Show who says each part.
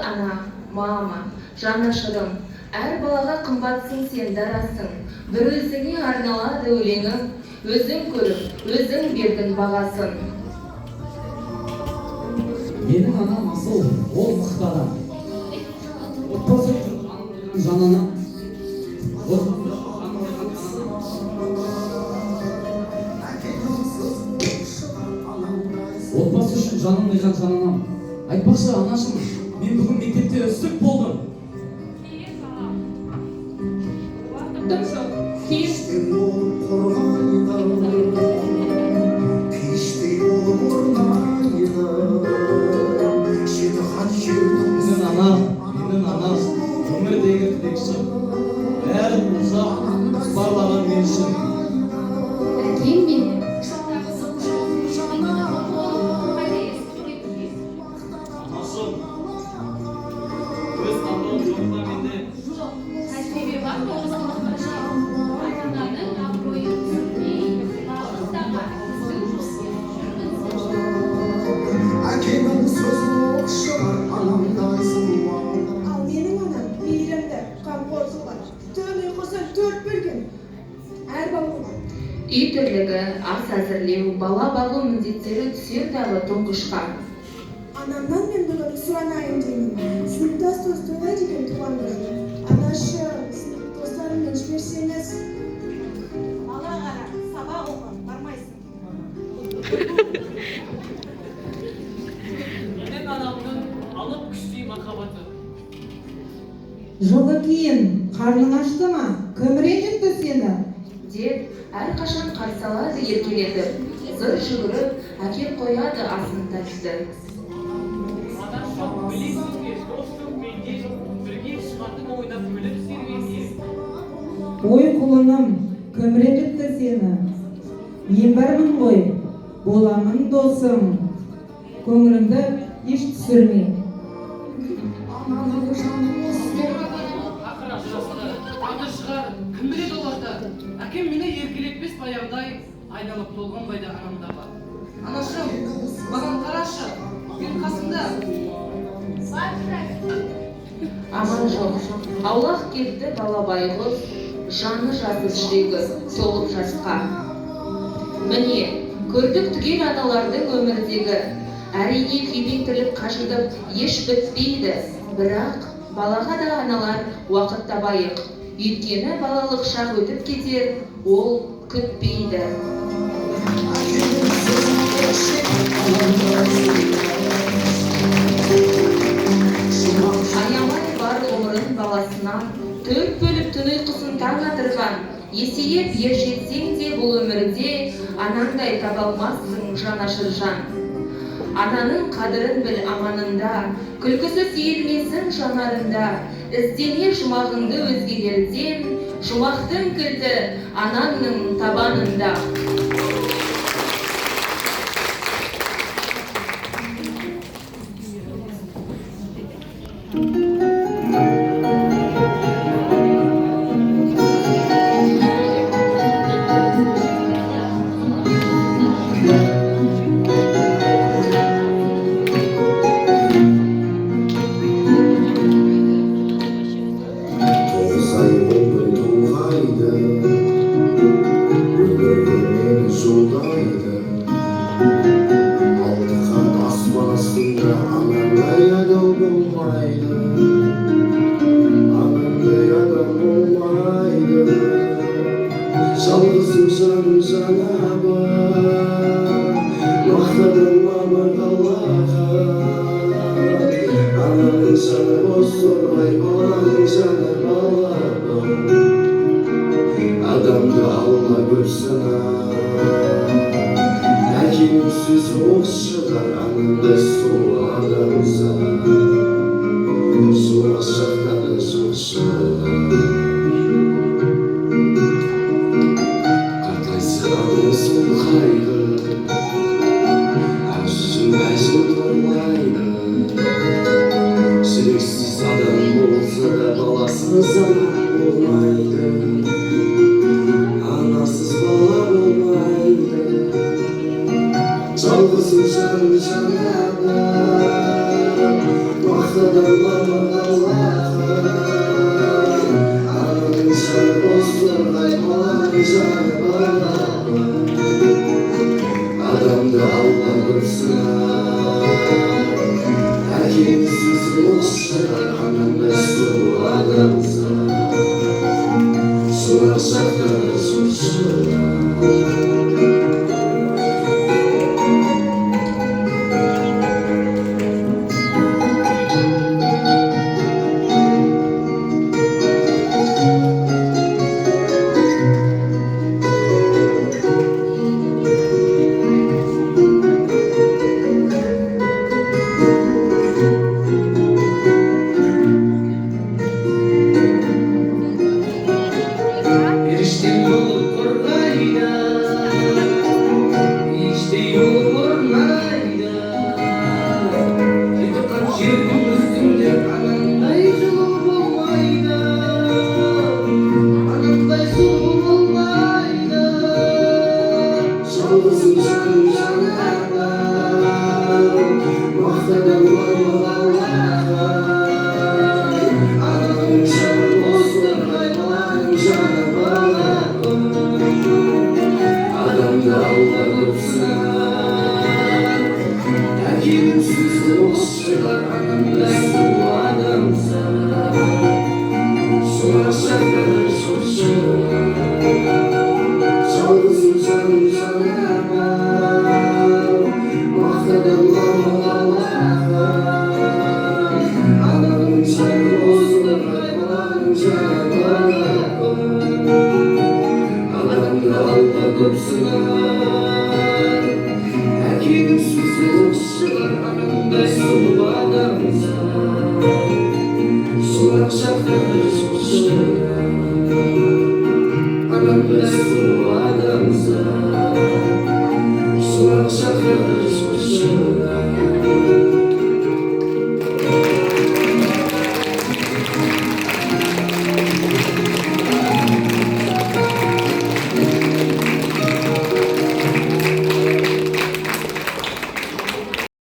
Speaker 1: ана, мама, жанашырым, әр балаға қымбатсың сен дарасың. Бір өзіңе арналады өлеңім, өзің көріп, өзің бердің бағасын.
Speaker 2: Менің анам асыл, ол мықты адам. Отбасы жанына. Отбасы үшін жанын қиған жананам. Айтпақшы анашым, мен бүгін мектепте үздік болдым. Менің анам, өмірдегі тілекшім. Бәрі ұзақ, барлаған мен үшін.
Speaker 1: Әкем менің.
Speaker 2: Анашым, өз таңдауым жоқта менде.
Speaker 3: Тәжірибе бар, ата-ананың абыройын түсірмей, бағыттаға
Speaker 4: Әкенің сөзі оқшылар, анамдайсың.
Speaker 5: Ал менің анам мейірімді, қамқоршылар, түн ұйқысын 4 бөлген. Әр балаға
Speaker 1: Үй тірлігі, ас әзірлеу, бала бағу міндеттері түсер дағы тұңғышқа.
Speaker 5: анамнан мен бүгін сұранайын деймін. Сыныптас дос тойлай деген туған күн. Анашы, достарыммен жіберсеңіз. Бала қара, сабақ оқып бармайсың.
Speaker 6: Менің анамның алып күштей махаббаты.
Speaker 7: Жылы кейін қарның ашты ма? Кім ренжітті сені?
Speaker 1: Деп әрқашан қарсы алады еркелетіп, зыр жүгіріп, әкеп қояды асын тәтті.
Speaker 6: Анашым, білесің бе, достық менде бірге шығатын ойнап күліп серуенге.
Speaker 7: Ой құлыным, кім ренжітті сені? Мен бармын ғой, боламын досым. Көңіліңді еш түсірме.
Speaker 6: Ақыры ажырасты, аты шығар, кім біледі оларда? Әкем мені еркелетпес баяғыдай айналып толған байда анамдағы. Анашым, маған қарашы, мен қасымда.
Speaker 1: Аман жоқ, аулақ кетті бала байғыз, жаны жазып жүрегі толып жасқа. Міне, көрдік түгел аналардың өмірдегі, әрине күйбеңділік қажыдып еш бітпейді, бірақ балаға да аналар уақыт табайық. Өйткені балалық шақ өтіп кетер, ол күтпейді. Аямай бар ғұмырын баласына, 4 бөліп түн ұйқысын таң атырған. Есейіп ер жетсең де бұл өмірде, анаңдай таба алмассың жанашыр жан. Ананың қадірін біл аманында, күлкісі сейілмесін жанарында, іздене жұмағыңды өзгелерден, жұмақтың кілті анаңның табанында.
Speaker 4: Адамды алла көрсін, әкенің сөзі оқ шығар, анандай сұлу адамсың. Суық шақтағы жоқшыға қартайса аның сол қайғы, ақ жүзің әжім тұрмайды. Жүрексіз адам болса да баласыз адам болмайды. Anasız bala olmaydı. Çalgısın canım canada. көп сынар әкенің сөзі осы шығар анандай сұлу адамзат сұрақ шақырды жошыра анандай сұлу адамзат сұрақ шақырды жошыра